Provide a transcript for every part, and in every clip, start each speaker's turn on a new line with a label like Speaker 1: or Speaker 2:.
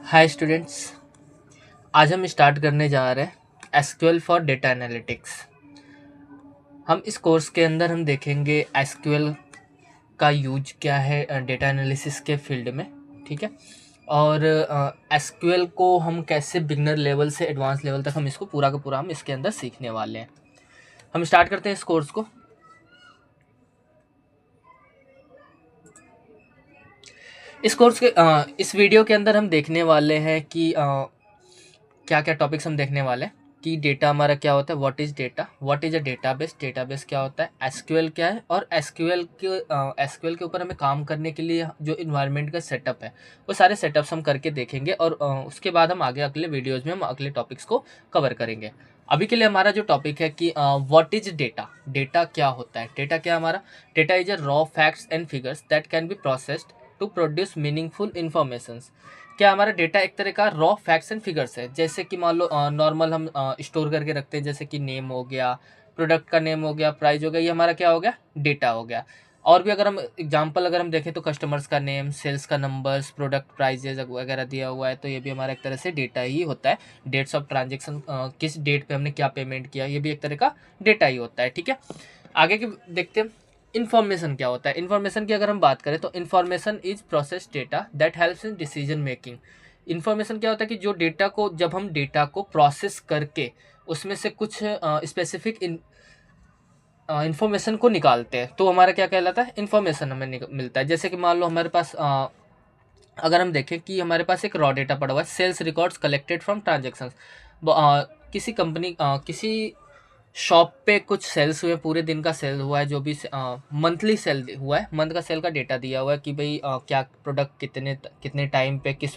Speaker 1: Hi students. आज हम start करने जा रहे हैं एसक्यूएल फॉर डेटा एनालिटिक्स। हम इस कोर्स के अंदर हम देखेंगे एसक्यूएल का यूज क्या है डेटा एनालिसिस के फील्ड में, ठीक है। और एसक्यूएल को हम कैसे बिगनर लेवल से एडवांस लेवल तक हम इसको पूरा का पूरा हम इसके अंदर सीखने वाले हैं। हम स्टार्ट करते हैं इस कोर्स को। इस वीडियो के अंदर हम देखने वाले हैं कि क्या क्या टॉपिक्स हम देखने वाले हैं कि डेटा हमारा क्या होता है, what is data, what is a database, database क्या होता है, एसक्यूएल क्या है, और एसक्यूएल के ऊपर हमें काम करने के लिए जो इन्वायरमेंट का सेटअप है वो सारे सेटअप्स हम करके देखेंगे। और उसके बाद हम आगे अगले वीडियोज़ में हम अगले टॉपिक्स को कवर करेंगे। अभी के लिए हमारा जो टॉपिक है कि व्हाट इज डेटा, डेटा क्या होता है। डेटा क्या हमारा, data is a raw facts and figures that can be processed to produce meaningful informations. क्या हमारा डेटा एक तरह का रॉ फैक्ट्स एंड फिगर्स है, जैसे कि मान लो नॉर्मल हम स्टोर करके रखते हैं, जैसे कि नेम हो गया, प्रोडक्ट का नेम हो गया, प्राइस हो गया, ये हमारा क्या हो गया, डेटा हो गया। और भी अगर हम एग्जांपल अगर हम देखें तो कस्टमर्स का नेम, सेल्स का नंबर्स, प्रोडक्ट प्राइजेज वगैरह दिया हुआ है, तो ये भी हमारा एक तरह से डेटा ही होता है। डेट्स ऑफ ट्रांजेक्शन, किस डेट पे हमने क्या पेमेंट किया, ये भी एक तरह का डेटा ही होता है, ठीक है। आगे की देखते हैं इन्फॉर्मेशन क्या होता है। इन्फॉर्मेशन की अगर हम बात करें तो information is process data that helps in decision making. Information क्या होता है कि जो डेटा को, जब हम डेटा को प्रोसेस करके उसमें से कुछ स्पेसिफिक इन्फॉर्मेशन को निकालते हैं तो हमारा क्या कहलाता है, इन्फॉर्मेशन हमें मिलता है। जैसे कि मान लो हमारे पास अगर हम देखें कि हमारे पास एक रॉ डेटा पड़ा हुआ है, sales records collected from transactions. किसी कंपनी किसी शॉप पे कुछ सेल्स हुए, पूरे दिन का सेल हुआ है, जो भी मंथली सेल हुआ है, मंथ का सेल का डेटा दिया हुआ है कि भाई क्या प्रोडक्ट कितने कितने टाइम पे किस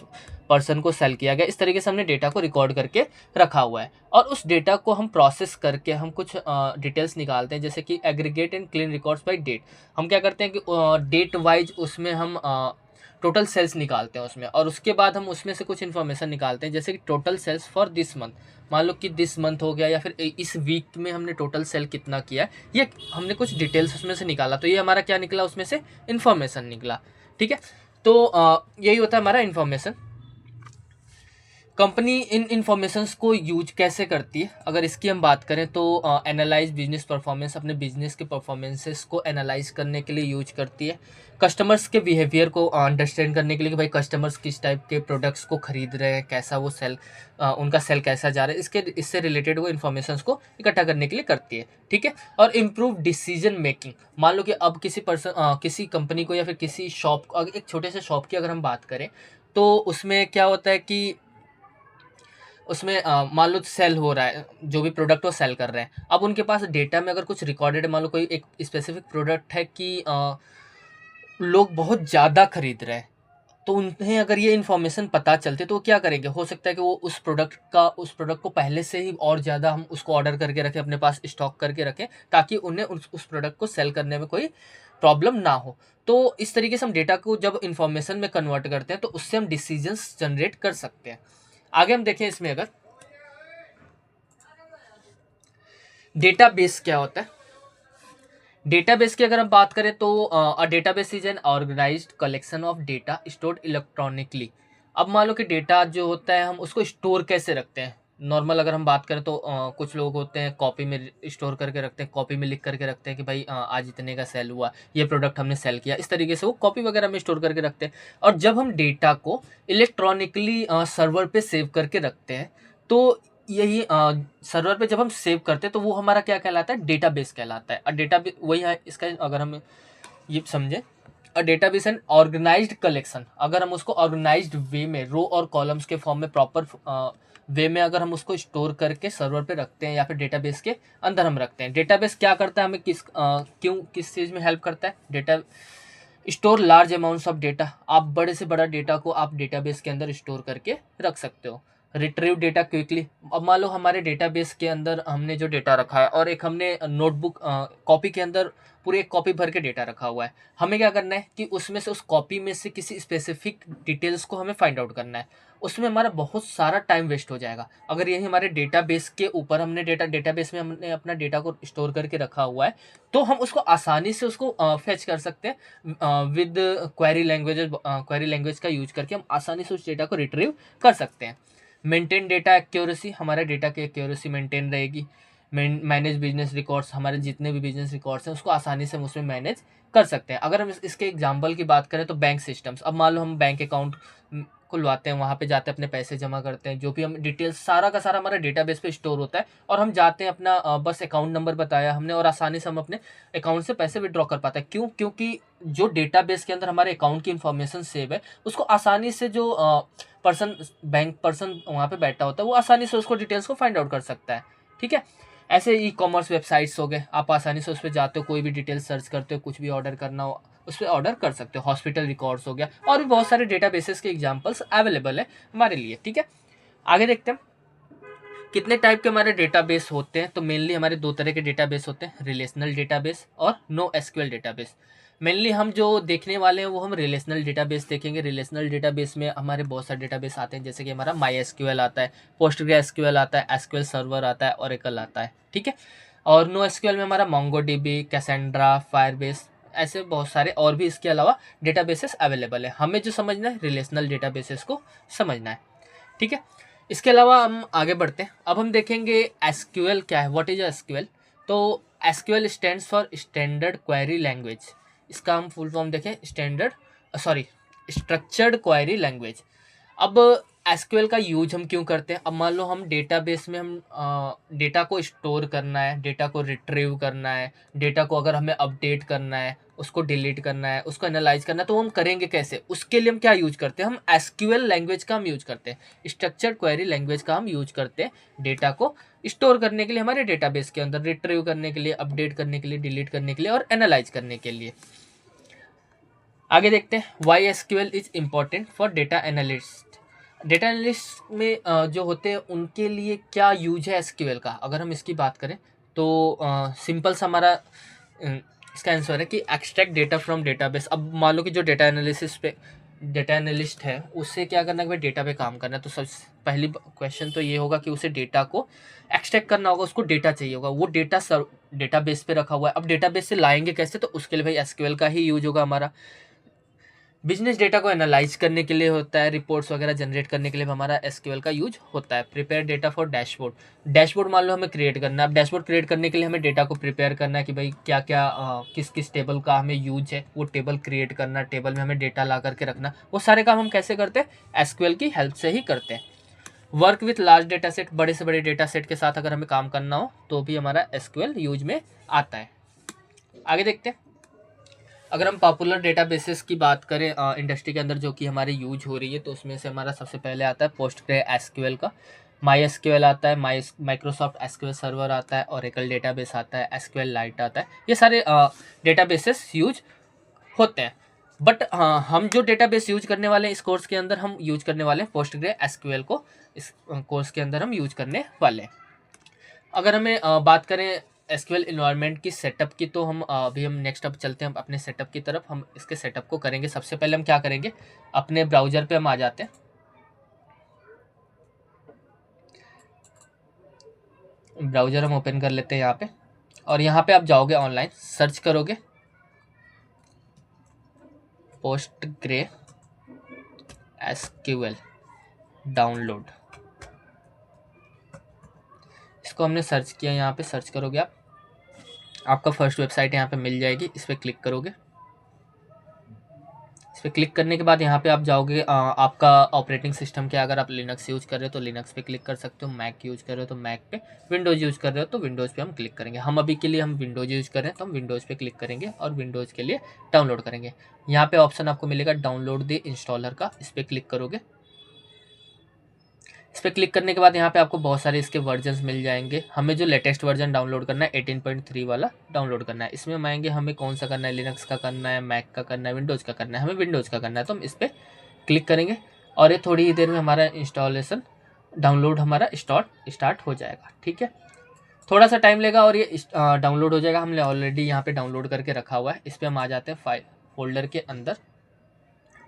Speaker 1: पर्सन को सेल किया गया। इस तरीके से हमने डेटा को रिकॉर्ड करके रखा हुआ है और उस डेटा को हम प्रोसेस करके हम कुछ डिटेल्स निकालते हैं, जैसे कि aggregate and clean records by date. हम क्या करते हैं कि डेट वाइज उसमें हम टोटल सेल्स निकालते हैं उसमें, और उसके बाद हम उसमें से कुछ इन्फॉर्मेशन निकालते हैं, जैसे कि total sales for this month. मान लो कि दिस मंथ हो गया, या फिर इस वीक में हमने टोटल सेल कितना किया है, ये हमने कुछ डिटेल्स उसमें से निकाला, तो ये हमारा क्या निकला, उसमें से इन्फॉर्मेशन निकला, ठीक है। तो यही होता है हमारा इन्फॉर्मेशन। कंपनी इन इन्फॉर्मेशंस को यूज कैसे करती है, अगर इसकी हम बात करें तो एनालाइज बिजनेस परफॉर्मेंस, अपने बिजनेस के परफॉर्मेंसेस को एनालाइज करने के लिए यूज करती है। कस्टमर्स के बिहेवियर को अंडरस्टैंड करने के लिए कि भाई कस्टमर्स किस टाइप के प्रोडक्ट्स को खरीद रहे हैं, कैसा वो उनका सेल कैसा जा रहा है, इससे रिलेटेड वो इन्फॉर्मेशंस को इकट्ठा करने के लिए करती है, ठीक है। और इम्प्रूव डिसीजन मेकिंग। मान लो कि अब किसी कंपनी को या फिर किसी शॉप, एक छोटे से शॉप की अगर हम बात करें तो उसमें क्या होता है कि उसमें मान लो सेल हो रहा है, जो भी प्रोडक्ट वो सेल कर रहे हैं, अब उनके पास डेटा में अगर कुछ रिकॉर्डेड है, मान लो कोई एक स्पेसिफिक प्रोडक्ट है कि लोग बहुत ज़्यादा खरीद रहे हैं, तो उन्हें अगर ये इन्फॉर्मेशन पता चलती तो वो क्या करेंगे, हो सकता है कि वो उस प्रोडक्ट को पहले से ही और ज़्यादा हम उसको ऑर्डर करके रखें, अपने पास स्टॉक करके रखें, ताकि उन्हें उस प्रोडक्ट को सेल करने में कोई प्रॉब्लम ना हो। तो इस तरीके से हम डेटा को जब इन्फॉर्मेशन में कन्वर्ट करते हैं तो उससे हम डिसीजंस जनरेट कर सकते हैं। आगे हम देखें इसमें, अगर डेटाबेस क्या होता है, डेटाबेस की अगर हम बात करें तो a database is an organised collection of data stored electronically. अब मान लो कि डेटा जो होता है हम उसको स्टोर कैसे रखते हैं। नॉर्मल अगर हम बात करें तो कुछ लोग होते हैं कॉपी में स्टोर करके रखते हैं, कॉपी में लिख करके रखते हैं कि भाई आज इतने का सेल हुआ, ये प्रोडक्ट हमने सेल किया, इस तरीके से वो कॉपी वगैरह में स्टोर करके रखते हैं। और जब हम डेटा को इलेक्ट्रॉनिकली सर्वर पे सेव करके रखते हैं तो यही सर्वर पे जब हम सेव करते हैं तो वो हमारा क्या कहलाता है, डेटाबेस कहलाता है। और डेटाबेस वही है इसका, अगर हम ये समझे, a database an organised collection. अगर हम उसको ऑर्गेनाइज्ड वे में रो और कॉलम्स के फॉर्म में प्रॉपर वे में अगर हम उसको स्टोर करके सर्वर पे रखते हैं या फिर डेटाबेस के अंदर हम रखते हैं। डेटाबेस क्या करता है, हमें किस चीज़ में हेल्प करता है, data store large amounts of data. आप बड़े से बड़ा डेटा को आप डेटाबेस के अंदर स्टोर करके रख सकते हो। Retrieve data quickly. अब मान लो हमारे डेटाबेस के अंदर हमने जो डेटा रखा है और एक हमने नोटबुक कॉपी के अंदर पूरी एक कॉपी भर के डेटा रखा हुआ है। हमें क्या करना है कि उसमें से उस कॉपी में से किसी स्पेसिफिक डिटेल्स को हमें फाइंड आउट करना है। उसमें हमारा बहुत सारा टाइम वेस्ट हो जाएगा। अगर यही हमारे डेटाबेस के ऊपर हमने डेटाबेस में हमने अपना डेटा को स्टोर करके रखा हुआ है, तो हम उसको आसानी से उसको फेच कर सकते हैं विद क्वेरी लैंग्वेज का यूज करके हम आसानी से उस डेटा को रिट्रीव कर सकते हैं। मेंटेन डेटा एक्यूरेसी, हमारे डेटा की एक्यूरेसी मेंटेन रहेगी। मैनेज बिजनेस रिकॉर्ड्स, हमारे जितने भी बिजनेस रिकॉर्ड्स हैं उसको आसानी से हम उसमें मैनेज कर सकते हैं। अगर हम इसके एग्जांपल की बात करें तो बैंक सिस्टम्स, अब मान लो हम बैंक अकाउंट खुलवाते हैं, वहाँ पे जाते हैं, अपने पैसे जमा करते हैं, जो भी हम डिटेल्स सारा का सारा हमारा डेटाबेस पे स्टोर होता है, और हम जाते हैं अपना बस अकाउंट नंबर बताया हमने और आसानी से हम अपने अकाउंट से पैसे विड्रॉ कर पाते हैं। क्यों? क्योंकि जो डेटाबेस के अंदर हमारे अकाउंट की इन्फॉर्मेशन सेव है, उसको आसानी से जो बैंक पर्सन वहाँ पे बैठा होता है वो आसानी से उसको डिटेल्स को फाइंड आउट कर सकता है। ठीक है। ऐसे ई कॉमर्स वेबसाइट्स हो गए, आप आसानी से उस पर जाते हो, कोई भी डिटेल्स सर्च करते हो, कुछ भी ऑर्डर करना हो उस पर ऑर्डर कर सकते हो। हॉस्पिटल रिकॉर्ड्स हो गया, और भी बहुत सारे डेटाबेसेस के एग्जांपल्स अवेलेबल है हमारे लिए। ठीक है, आगे देखते हैं कितने टाइप के हमारे डेटाबेस होते हैं। तो मेनली हमारे दो तरह के डेटाबेस होते हैं, रिलेशनल डेटाबेस और नो एसक्यूएल डेटाबेस। मेनली हम जो देखने वाले हैं वो हम रिलेशनल डेटाबेस देखेंगे। रिलेशनल डेटाबेस में हमारे बहुत सारे डेटाबेस आते हैं, जैसे कि हमारा माई एसक्यूएल आता है, पोस्टग्रे एसक्यूएल आता है, एसक्यूएल सर्वर आता है, ओरेकल आता है। ठीक है। और नो एसक्यूएल में हमारा मोंगोडीबी, कैसेंड्रा, फायरबेस, ऐसे बहुत सारे और भी इसके अलावा डेटाबेसेस अवेलेबल है। हमें जो समझना है रिलेशनल डेटाबेसेस को समझना है। ठीक है। इसके अलावा हम आगे बढ़ते हैं। अब हम देखेंगे एसक्यूएल क्या है, व्हाट इज एसक्यूएल। तो SQL stands for standard query language. इसका हम फुल फॉर्म देखें, स्ट्रक्चर्ड क्वेरी लैंग्वेज। अब एसक्यूएल का यूज हम क्यों करते हैं? अब मान लो हम डेटाबेस में हम डेटा को स्टोर करना है, डेटा को रिट्रीव करना है, डेटा को अगर हमें अपडेट करना है, उसको डिलीट करना है, उसको एनालाइज करना है, तो हम करेंगे कैसे? उसके लिए हम क्या यूज करते हैं? हम एसक्यूएल लैंग्वेज का हम यूज करते हैं, स्ट्रक्चर्ड क्वेरी लैंग्वेज का हम यूज करते हैं डेटा को स्टोर करने के लिए, हमारे डेटाबेस के अंदर रिट्रीव करने के लिए, अपडेट करने के लिए, डिलीट करने के लिए और एनालाइज करने के लिए। आगे देखते हैं why SQL is important for data analyst. Data analyst में जो होते हैं उनके लिए क्या यूज है एसक्यूएल का? अगर हम इसकी बात करें तो सिंपल सा हमारा इसका आंसर है कि एक्सट्रैक्ट डेटा फ्रॉम डेटाबेस। अब मान लो कि जो डेटा एनालिस्ट है उससे क्या करना है कि भाई डेटा पे काम करना है, तो सबसे पहली क्वेश्चन तो ये होगा कि उसे डेटा को एक्सट्रैक्ट करना होगा, उसको डेटा चाहिए होगा, वो डेटा डेटाबेस पे रखा हुआ है। अब डेटाबेस से लाएंगे कैसे? तो उसके लिए भाई एसक्यूएल का ही यूज होगा हमारा। बिजनेस डेटा को एनालाइज करने के लिए होता है, रिपोर्ट्स वगैरह जनरेट करने के लिए हमारा एसक्यूएल का यूज होता है। Prepare data for dashboard. Dashboard मान लो हमें क्रिएट करना है। अब डैशबोर्ड क्रिएट करने के लिए हमें डेटा को प्रिपेयर करना है कि भाई क्या क्या किस किस टेबल का हमें यूज है, वो टेबल क्रिएट करना, टेबल में हमें डेटा ला करके रखना, वो सारे काम हम कैसे करते हैं? एसक्यूएल की हेल्प से ही करते हैं। Work with large data set, बड़े से बड़े डेटा सेट के साथ अगर हमें काम करना हो तो भी हमारा एसक्यूएल यूज में आता है। आगे देखते हैं। अगर हम पॉपुलर डेटाबेसेस की बात करें इंडस्ट्री के अंदर जो कि हमारी यूज हो रही है, तो उसमें से हमारा सबसे पहले आता है पोस्टग्रे एसक्यूएल का, माई एसक्यूएल आता है, माइक्रोसॉफ्ट एसक्यूएल सर्वर आता है, ओरेकल डेटाबेस आता है, एसक्यूएल लाइट आता है। ये सारे डेटाबेसेस यूज होते हैं। बट हम जो डेटाबेस यूज करने वाले हैं इस कोर्स के अंदर, हम यूज करने वाले हैं पोस्टग्रे एसक्यूएल को इस कोर्स के अंदर हम यूज करने वाले हैं। अगर हमें बात करें एसक्यूएल इन्वायरमेंट की सेटअप की, तो हम अभी हम नेक्स्ट अब चलते हैं अपने सेटअप की तरफ। हम इसके सेटअप को करेंगे। सबसे पहले हम क्या करेंगे, अपने ब्राउज़र पे हम आ जाते हैं। ब्राउज़र हम ओपन कर लेते हैं यहाँ पे, और यहाँ पे आप जाओगे, ऑनलाइन सर्च करोगे पोस्टग्रे एसक्यूएल डाउनलोड। इसको हमने सर्च किया, यहाँ पे सर्च करोगे आप, आपका फर्स्ट वेबसाइट यहाँ पे मिल जाएगी, इस पर क्लिक करोगे। इस पर क्लिक करने के बाद यहाँ पे आप जाओगे, आपका ऑपरेटिंग सिस्टम क्या, अगर आप लिनक्स यूज़ कर रहे हो तो लिनक्स पे क्लिक कर सकते हो, मैक यूज़ कर रहे हो तो मैक पे, विंडोज़ यूज़ कर रहे हो तो विंडोज़ पे हम क्लिक करेंगे। हम अभी के लिए हम विंडोज़ यूज़ कर रहे हैं तो हम विंडोज़ पे क्लिक करेंगे और विंडोज़ के लिए डाउनलोड करेंगे। यहाँ पे ऑप्शन आपको मिलेगा डाउनलोड द इंस्टॉलर का, इस पर क्लिक करोगे। इस पर क्लिक करने के बाद यहाँ पे आपको बहुत सारे इसके वर्जन्स मिल जाएंगे। हमें जो लेटेस्ट वर्जन डाउनलोड करना है 18.3 वाला डाउनलोड करना है। इसमें हम आएंगे, हमें कौन सा करना है, लिनक्स का करना है, मैक का करना है, विंडोज़ का करना है। हमें विंडोज़ का करना है तो हम इस पर क्लिक करेंगे और ये थोड़ी ही देर में हमारा इंस्टॉलेशन डाउनलोड हमारा स्टार्ट हो जाएगा। ठीक है, थोड़ा सा टाइम लेगा और ये डाउनलोड हो जाएगा। हमने ऑलरेडी यहाँ पे डाउनलोड करके रखा हुआ है। इस पर हम आ जाते हैं फाइल फोल्डर के अंदर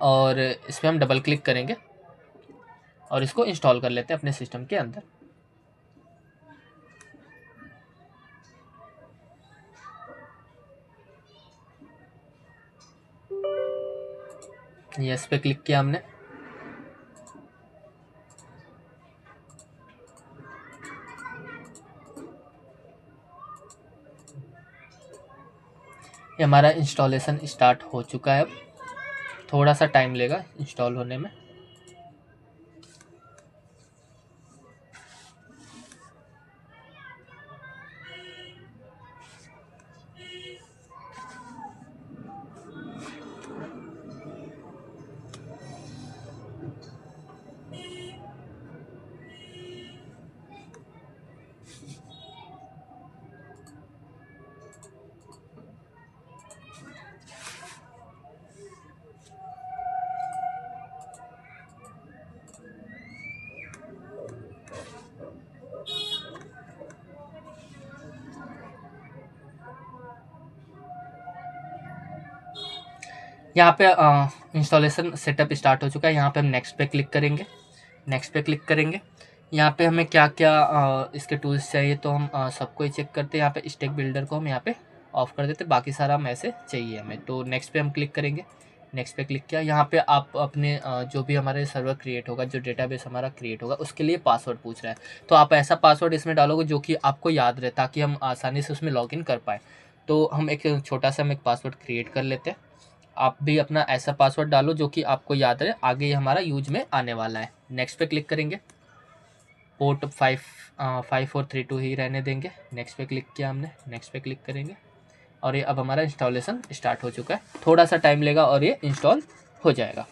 Speaker 1: और इस पर हम डबल क्लिक करेंगे और इसको इंस्टॉल कर लेते हैं अपने सिस्टम के अंदर। यस पे क्लिक किया हमने। ये हमारा इंस्टॉलेशन स्टार्ट हो चुका है। अब थोड़ा सा टाइम लेगा इंस्टॉल होने में। यहाँ पे इंस्टॉलेशन सेटअप स्टार्ट हो चुका है। यहाँ पे हम नेक्स्ट पे क्लिक करेंगे। नेक्स्ट पे क्लिक करेंगे। यहाँ पे हमें क्या क्या इसके टूल्स चाहिए तो हम सबको ही चेक करते हैं। यहाँ पे स्टैक बिल्डर को हम यहाँ पे ऑफ कर देते, बाकी सारा हम ऐसे चाहिए हमें। तो नेक्स्ट पे हम क्लिक करेंगे। नेक्स्ट पे क्लिक किया। यहाँ पे आप अपने जो भी हमारे सर्वर क्रिएट होगा, जो डेटाबेस हमारा क्रिएट होगा, उसके लिए पासवर्ड पूछ रहा है। तो आप ऐसा पासवर्ड इसमें डालोगे जो कि आपको याद रहे, ताकि हम आसानी से उसमें लॉगिन कर पाएँ। तो हम एक छोटा सा हम एक पासवर्ड क्रिएट कर लेते हैं। आप भी अपना ऐसा पासवर्ड डालो जो कि आपको याद रहे, आगे ये हमारा यूज में आने वाला है। नेक्स्ट पे क्लिक करेंगे। पोर्ट 5432 ही रहने देंगे। नेक्स्ट पे क्लिक किया हमने। नेक्स्ट पे क्लिक करेंगे और ये अब हमारा इंस्टॉलेशन स्टार्ट हो चुका है। थोड़ा सा टाइम लेगा और ये इंस्टॉल हो जाएगा।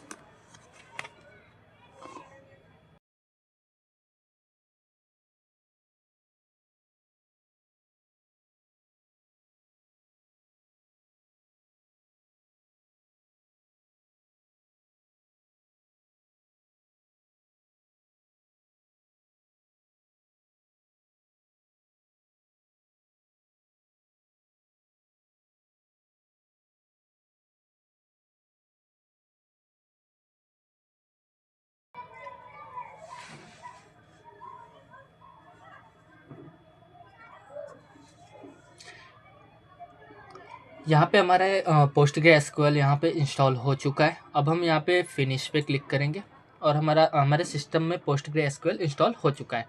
Speaker 1: यहाँ पे हमारा पोस्टग्रे एसक्यूएल यहाँ पे इंस्टॉल हो चुका है। अब हम यहाँ पे फिनिश पे क्लिक करेंगे और हमारे सिस्टम में पोस्टग्रे एसक्यूएल इंस्टॉल हो चुका है।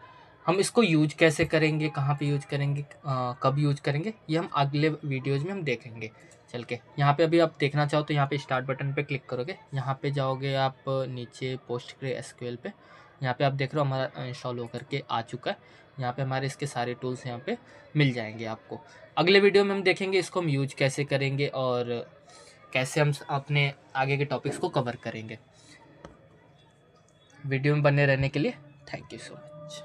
Speaker 1: हम इसको यूज कैसे करेंगे, कहाँ पे यूज करेंगे, कब यूज करेंगे, ये हम अगले वीडियोज़ में हम देखेंगे चल के। यहाँ पे अभी आप देखना चाहो तो यहाँ पे स्टार्ट बटन पे क्लिक करोगे। यहाँ पे जाओगे आप नीचे पोस्टग्रे एसक्यूएल पे। यहाँ पे आप देख रहे हो हमारा इंस्टॉल होकर के आ चुका है। यहाँ पे हमारे इसके सारे टूल्स यहाँ पे मिल जाएंगे आपको। अगले वीडियो में हम देखेंगे इसको हम यूज कैसे करेंगे और कैसे हम अपने आगे के टॉपिक्स को कवर करेंगे। वीडियो में बने रहने के लिए थैंक यू सो मच।